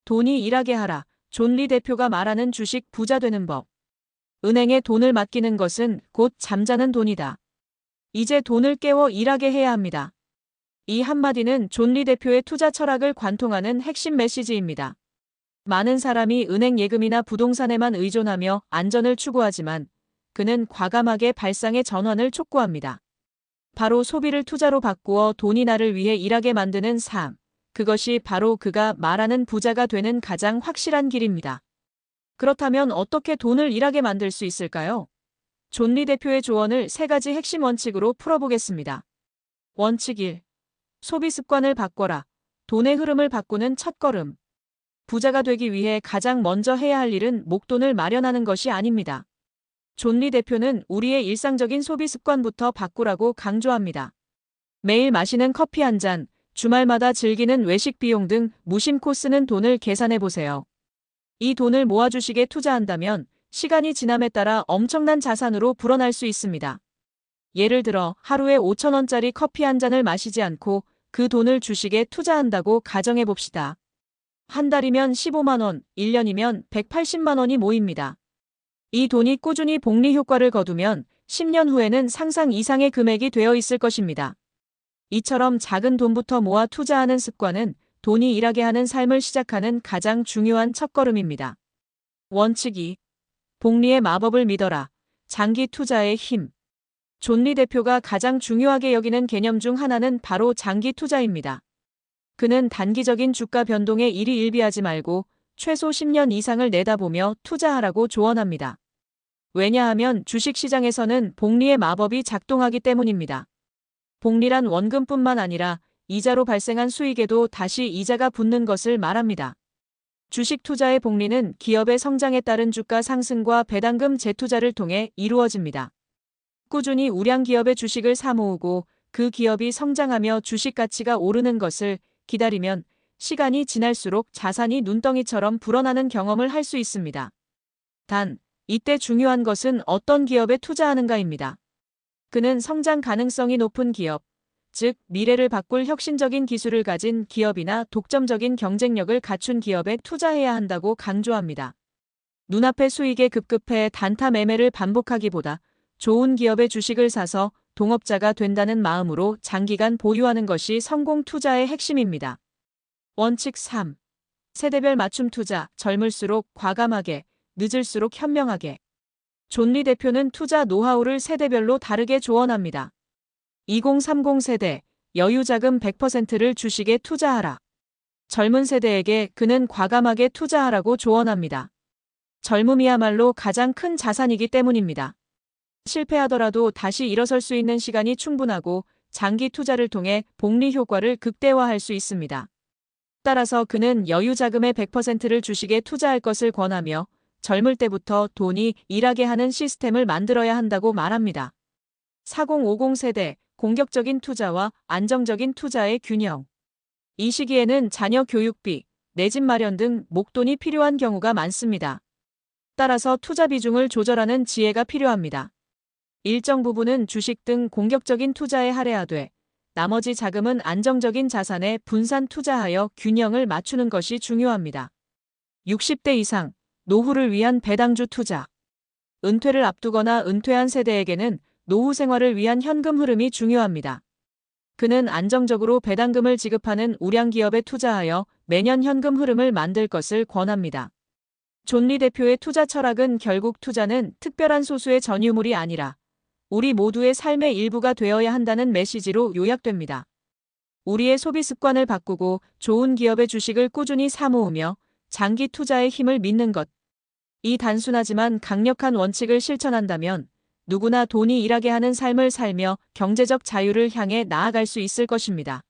돈이 일하게 하라. 존 리 대표가 말하는 주식 부자 되는 법. 은행에 돈을 맡기는 것은 곧 잠자는 돈이다. 이제 돈을 깨워 일하게 해야 합니다. 이 한마디는 존 리 대표의 투자 철학을 관통하는 핵심 메시지입니다. 많은 사람이 은행 예금이나 부동산에만 의존하며 안전을 추구하지만 그는 과감하게 발상의 전환을 촉구합니다. 바로 소비를 투자로 바꾸어 돈이 나를 위해 일하게 만드는 삶. 그것이 바로 그가 말하는 부자가 되는 가장 확실한 길입니다. 그렇다면 어떻게 돈을 일하게 만들 수 있을까요? 존 리 대표의 조언을 3가지 핵심 원칙으로 풀어보겠습니다. 원칙 1. 소비 습관을 바꿔라. 돈의 흐름을 바꾸는 첫걸음. 부자가 되기 위해 가장 먼저 해야 할 일은 목돈을 마련하는 것이 아닙니다. 존 리 대표는 우리의 일상적인 소비 습관부터 바꾸라고 강조합니다. 매일 마시는 커피 한 잔, 주말마다 즐기는 외식 비용 등 무심코 쓰는 돈을 계산해 보세요. 이 돈을 모아 주식에 투자한다면 시간이 지남에 따라 엄청난 자산으로 불어날 수 있습니다. 예를 들어 하루에 5,000원짜리 커피 한 잔을 마시지 않고 그 돈을 주식에 투자한다고 가정해 봅시다. 한 달이면 15만 원, 1년이면 180만 원이 모입니다. 이 돈이 꾸준히 복리 효과를 거두면 10년 후에는 상상 이상의 금액이 되어 있을 것입니다. 이처럼 작은 돈부터 모아 투자하는 습관은 돈이 일하게 하는 삶을 시작하는 가장 중요한 첫걸음입니다. 원칙 2. 복리의 마법을 믿어라. 장기 투자의 힘. 존 리 대표가 가장 중요하게 여기는 개념 중 하나는 바로 장기 투자입니다. 그는 단기적인 주가 변동에 일희일비하지 말고 최소 10년 이상을 내다보며 투자하라고 조언합니다. 왜냐하면 주식시장에서는 복리의 마법이 작동하기 때문입니다. 복리란 원금뿐만 아니라 이자로 발생한 수익에도 다시 이자가 붙는 것을 말합니다. 주식 투자의 복리는 기업의 성장에 따른 주가 상승과 배당금 재투자를 통해 이루어집니다. 꾸준히 우량 기업의 주식을 사모으고 그 기업이 성장하며 주식 가치가 오르는 것을 기다리면 시간이 지날수록 자산이 눈덩이처럼 불어나는 경험을 할 수 있습니다. 단, 이때 중요한 것은 어떤 기업에 투자하는가입니다. 그는 성장 가능성이 높은 기업, 즉 미래를 바꿀 혁신적인 기술을 가진 기업이나 독점적인 경쟁력을 갖춘 기업에 투자해야 한다고 강조합니다. 눈앞의 수익에 급급해 단타 매매를 반복하기보다 좋은 기업의 주식을 사서 동업자가 된다는 마음으로 장기간 보유하는 것이 성공 투자의 핵심입니다. 원칙 3. 세대별 맞춤 투자, 젊을수록 과감하게, 늦을수록 현명하게. 존 리 대표는 투자 노하우를 세대별로 다르게 조언합니다. 2030 세대, 여유자금 100%를 주식에 투자하라. 젊은 세대에게 그는 과감하게 투자하라고 조언합니다. 젊음이야말로 가장 큰 자산이기 때문입니다. 실패하더라도 다시 일어설 수 있는 시간이 충분하고 장기 투자를 통해 복리 효과를 극대화할 수 있습니다. 따라서 그는 여유자금의 100%를 주식에 투자할 것을 권하며 젊을 때부터 돈이 일하게 하는 시스템을 만들어야 한다고 말합니다. 4050 세대, 공격적인 투자와 안정적인 투자의 균형. 이 시기에는 자녀 교육비, 내 집 마련 등 목돈이 필요한 경우가 많습니다. 따라서 투자 비중을 조절하는 지혜가 필요합니다. 일정 부분은 주식 등 공격적인 투자에 할애하되 나머지 자금은 안정적인 자산에 분산 투자하여 균형을 맞추는 것이 중요합니다. 60대 이상, 노후를 위한 배당주 투자. 은퇴를 앞두거나 은퇴한 세대에게는 노후 생활을 위한 현금 흐름이 중요합니다. 그는 안정적으로 배당금을 지급하는 우량 기업에 투자하여 매년 현금 흐름을 만들 것을 권합니다. 존 리 대표의 투자 철학은 결국 투자는 특별한 소수의 전유물이 아니라 우리 모두의 삶의 일부가 되어야 한다는 메시지로 요약됩니다. 우리의 소비 습관을 바꾸고 좋은 기업의 주식을 꾸준히 사모으며 장기 투자의 힘을 믿는 것. 이 단순하지만 강력한 원칙을 실천한다면 누구나 돈이 일하게 하는 삶을 살며 경제적 자유를 향해 나아갈 수 있을 것입니다.